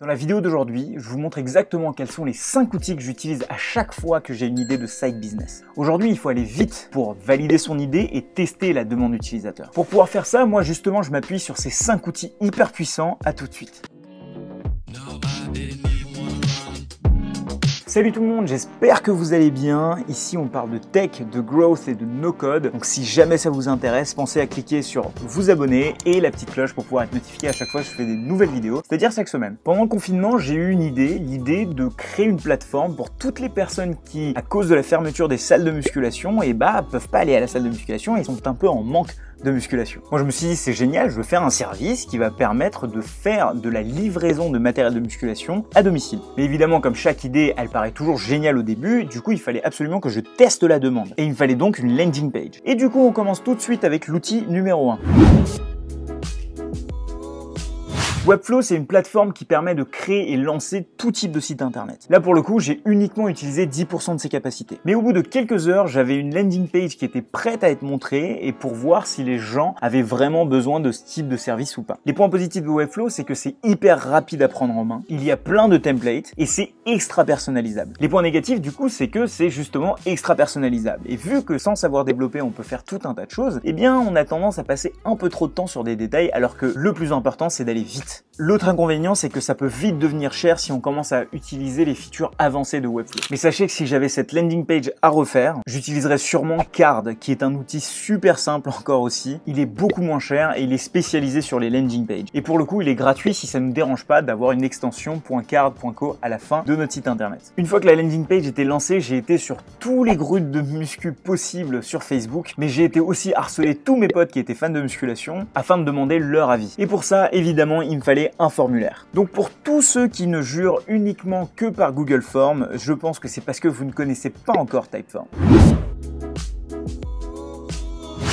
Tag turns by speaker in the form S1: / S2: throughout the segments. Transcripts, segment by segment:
S1: Dans la vidéo d'aujourd'hui, je vous montre exactement quels sont les 5 outils que j'utilise à chaque fois que j'ai une idée de side business. Aujourd'hui, il faut aller vite pour valider son idée et tester la demande utilisateur. Pour pouvoir faire ça, moi justement, je m'appuie sur ces 5 outils hyper puissants. À tout de suite. Salut tout le monde, j'espère que vous allez bien. Ici on parle de tech, de growth et de no-code. Donc si jamais ça vous intéresse, pensez à cliquer sur vous abonner et la petite cloche pour pouvoir être notifié à chaque fois que je fais des nouvelles vidéos, c'est-à-dire chaque semaine. Pendant le confinement, j'ai eu une idée, l'idée de créer une plateforme pour toutes les personnes qui, à cause de la fermeture des salles de musculation, peuvent pas aller à la salle de musculation et sont un peu en manque de musculation. Moi je me suis dit c'est génial, je veux faire un service qui va permettre de faire de la livraison de matériel de musculation à domicile. Mais évidemment comme chaque idée elle paraît toujours géniale au début, du coup il fallait absolument que je teste la demande. Et il me fallait donc une landing page. Et du coup on commence tout de suite avec l'outil numéro 1. Webflow, c'est une plateforme qui permet de créer et lancer tout type de site internet. Là, pour le coup, j'ai uniquement utilisé 10% de ses capacités. Mais au bout de quelques heures, j'avais une landing page qui était prête à être montrée et pour voir si les gens avaient vraiment besoin de ce type de service ou pas. Les points positifs de Webflow, c'est que c'est hyper rapide à prendre en main. Il y a plein de templates et c'est extra personnalisable. Les points négatifs, du coup, c'est que c'est justement extra personnalisable. Et vu que sans savoir développer, on peut faire tout un tas de choses, eh bien, on a tendance à passer un peu trop de temps sur des détails alors que le plus important, c'est d'aller vite. L'autre inconvénient, c'est que ça peut vite devenir cher si on commence à utiliser les features avancées de Webflow. Mais sachez que si j'avais cette landing page à refaire, j'utiliserais sûrement Card, qui est un outil super simple encore aussi. Il est beaucoup moins cher et il est spécialisé sur les landing pages. Et pour le coup, il est gratuit si ça ne nous dérange pas d'avoir une extension .card.co à la fin de notre site internet. Une fois que la landing page était lancée, j'ai été sur tous les groupes de muscu possibles sur Facebook, mais j'ai été aussi harceler tous mes potes qui étaient fans de musculation afin de demander leur avis. Et pour ça, évidemment, il me fallait un formulaire. Donc pour tous ceux qui ne jurent uniquement que par Google Forms, je pense que c'est parce que vous ne connaissez pas encore Typeform.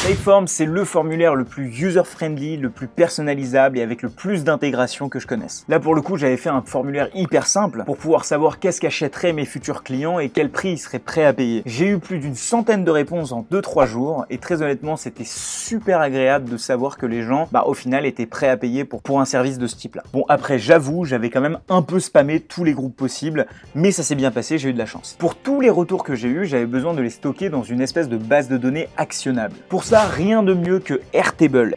S1: Typeform, c'est le formulaire le plus user-friendly, le plus personnalisable et avec le plus d'intégration que je connaisse. Là, pour le coup, j'avais fait un formulaire hyper simple pour pouvoir savoir qu'est-ce qu'achèteraient mes futurs clients et quel prix ils seraient prêts à payer. J'ai eu plus d'une centaine de réponses en 2-3 jours et très honnêtement, c'était super agréable de savoir que les gens, au final, étaient prêts à payer pour un service de ce type-là. Bon, après, j'avoue, j'avais quand même un peu spammé tous les groupes possibles, mais ça s'est bien passé, j'ai eu de la chance. Pour tous les retours que j'ai eus, j'avais besoin de les stocker dans une espèce de base de données actionnable. Pour ça, rien de mieux que Airtable.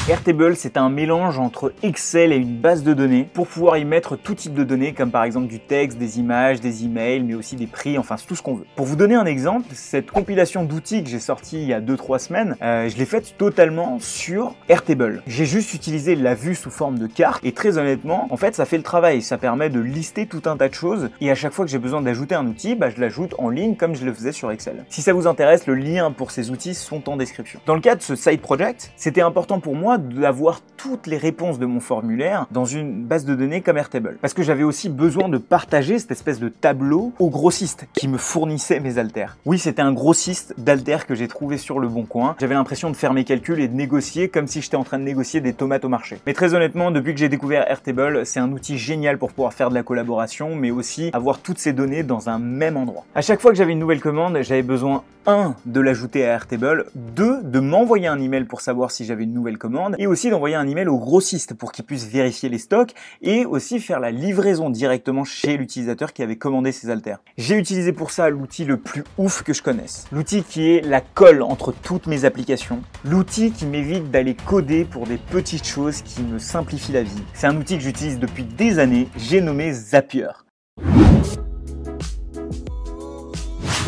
S1: Airtable, c'est un mélange entre Excel et une base de données pour pouvoir y mettre tout type de données comme par exemple du texte, des images, des emails, mais aussi des prix, enfin tout ce qu'on veut. Pour vous donner un exemple, cette compilation d'outils que j'ai sorti il y a 2-3 semaines, je l'ai faite totalement sur Airtable. J'ai juste utilisé la vue sous forme de carte et très honnêtement, en fait, ça fait le travail. Ça permet de lister tout un tas de choses et à chaque fois que j'ai besoin d'ajouter un outil, je l'ajoute en ligne comme je le faisais sur Excel. Si ça vous intéresse, le lien pour ces outils sont en description. Dans le cas de ce side project, c'était important pour moi d'avoir toutes les réponses de mon formulaire dans une base de données comme Airtable. Parce que j'avais aussi besoin de partager cette espèce de tableau aux grossistes qui me fournissaient mes haltères. Oui, c'était un grossiste d'haltères que j'ai trouvé sur le bon coin. J'avais l'impression de faire mes calculs et de négocier comme si j'étais en train de négocier des tomates au marché. Mais très honnêtement, depuis que j'ai découvert Airtable, c'est un outil génial pour pouvoir faire de la collaboration, mais aussi avoir toutes ces données dans un même endroit. À chaque fois que j'avais une nouvelle commande, j'avais besoin 1. de l'ajouter à Airtable, 2. de m'envoyer un email pour savoir si j'avais une nouvelle commande, et aussi d'envoyer un email au grossiste pour qu'il puisse vérifier les stocks, et aussi faire la livraison directement chez l'utilisateur qui avait commandé ses haltères. J'ai utilisé pour ça l'outil le plus ouf que je connaisse. L'outil qui est la colle entre toutes mes applications. L'outil qui m'évite d'aller coder pour des petites choses qui me simplifient la vie. C'est un outil que j'utilise depuis des années, j'ai nommé Zapier.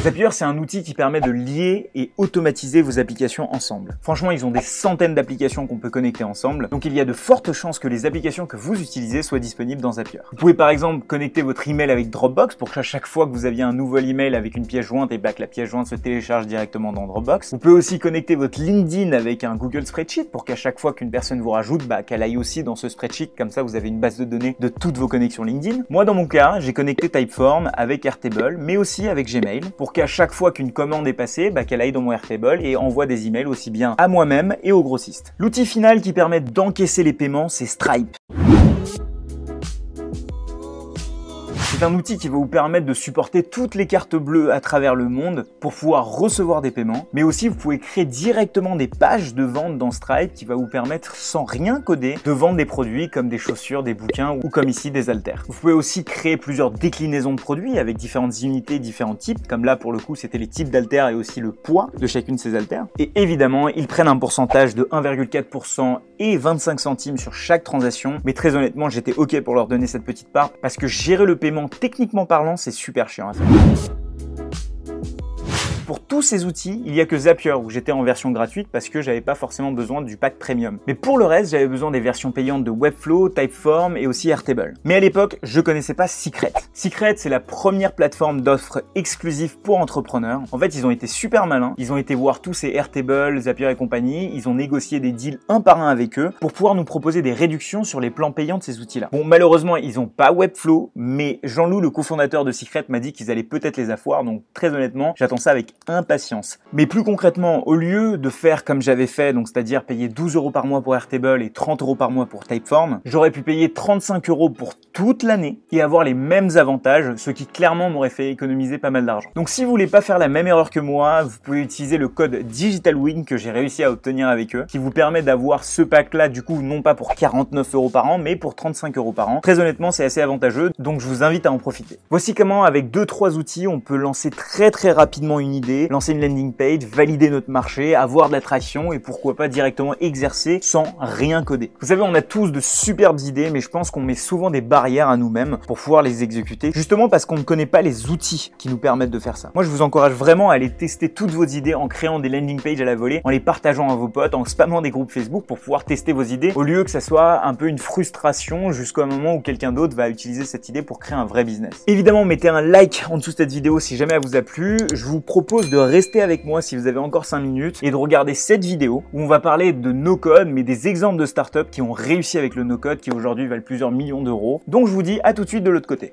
S1: Zapier, c'est un outil qui permet de lier et automatiser vos applications ensemble. Franchement, ils ont des centaines d'applications qu'on peut connecter ensemble, donc il y a de fortes chances que les applications que vous utilisez soient disponibles dans Zapier. Vous pouvez par exemple connecter votre email avec Dropbox pour qu'à chaque fois que vous aviez un nouvel email avec une pièce jointe, et que la pièce jointe se télécharge directement dans Dropbox. Vous pouvez aussi connecter votre LinkedIn avec un Google Spreadsheet pour qu'à chaque fois qu'une personne vous rajoute, qu'elle aille aussi dans ce spreadsheet, comme ça vous avez une base de données de toutes vos connexions LinkedIn. Moi, dans mon cas, j'ai connecté Typeform avec Airtable, mais aussi avec Gmail, pour qu'à chaque fois qu'une commande est passée, qu'elle aille dans mon Airtable et envoie des emails aussi bien à moi-même et aux grossistes. L'outil final qui permet d'encaisser les paiements, c'est Stripe. C'est un outil qui va vous permettre de supporter toutes les cartes bleues à travers le monde pour pouvoir recevoir des paiements, mais aussi vous pouvez créer directement des pages de vente dans Stripe qui va vous permettre, sans rien coder, de vendre des produits comme des chaussures, des bouquins ou comme ici des haltères. Vous pouvez aussi créer plusieurs déclinaisons de produits avec différentes unités, différents types, comme là pour le coup c'était les types d'haltères et aussi le poids de chacune de ces haltères. Et évidemment, ils prennent un pourcentage de 1,4% et 25 centimes sur chaque transaction, mais très honnêtement j'étais ok pour leur donner cette petite part parce que gérer le paiement techniquement parlant c'est super chiant à faire. Pour tous ces outils, il n'y a que Zapier où j'étais en version gratuite parce que j'avais pas forcément besoin du pack premium. Mais pour le reste, j'avais besoin des versions payantes de Webflow, Typeform et aussi Airtable. Mais à l'époque, je connaissais pas Secret. Secret, c'est la première plateforme d'offres exclusives pour entrepreneurs. En fait, ils ont été super malins. Ils ont été voir tous ces Airtable, Zapier et compagnie. Ils ont négocié des deals un par un avec eux pour pouvoir nous proposer des réductions sur les plans payants de ces outils-là. Bon, malheureusement, ils ont pas Webflow, mais Jean-Loup, le cofondateur de Secret, m'a dit qu'ils allaient peut-être les avoir. Donc très honnêtement, j'attends ça avec impatience. Mais plus concrètement, au lieu de faire comme j'avais fait, donc c'est-à-dire payer 12 € par mois pour Airtable et 30 € par mois pour Typeform, j'aurais pu payer 35 € pour toute l'année et avoir les mêmes avantages, ce qui clairement m'aurait fait économiser pas mal d'argent. Donc si vous voulez pas faire la même erreur que moi, vous pouvez utiliser le code DigitalWing que j'ai réussi à obtenir avec eux, qui vous permet d'avoir ce pack-là, du coup, non pas pour 49 € par an, mais pour 35 € par an. Très honnêtement, c'est assez avantageux, donc je vous invite à en profiter. Voici comment, avec 2-3 outils, on peut lancer très rapidement une idée, lancer une landing page, valider notre marché, avoir de l'attraction et pourquoi pas directement exercer sans rien coder. Vous savez, on a tous de superbes idées, mais je pense qu'on met souvent des barrières à nous-mêmes pour pouvoir les exécuter, justement parce qu'on ne connaît pas les outils qui nous permettent de faire ça. Moi, je vous encourage vraiment à aller tester toutes vos idées en créant des landing pages à la volée, en les partageant à vos potes, en spammant des groupes Facebook pour pouvoir tester vos idées, au lieu que ça soit un peu une frustration jusqu'au moment où quelqu'un d'autre va utiliser cette idée pour créer un vrai business. Évidemment, mettez un like en dessous de cette vidéo si jamais elle vous a plu. Je vous propose de rester avec moi si vous avez encore 5 minutes et de regarder cette vidéo où on va parler de no-code, mais des exemples de startups qui ont réussi avec le no-code qui aujourd'hui valent plusieurs millions d'euros. Donc je vous dis à tout de suite de l'autre côté.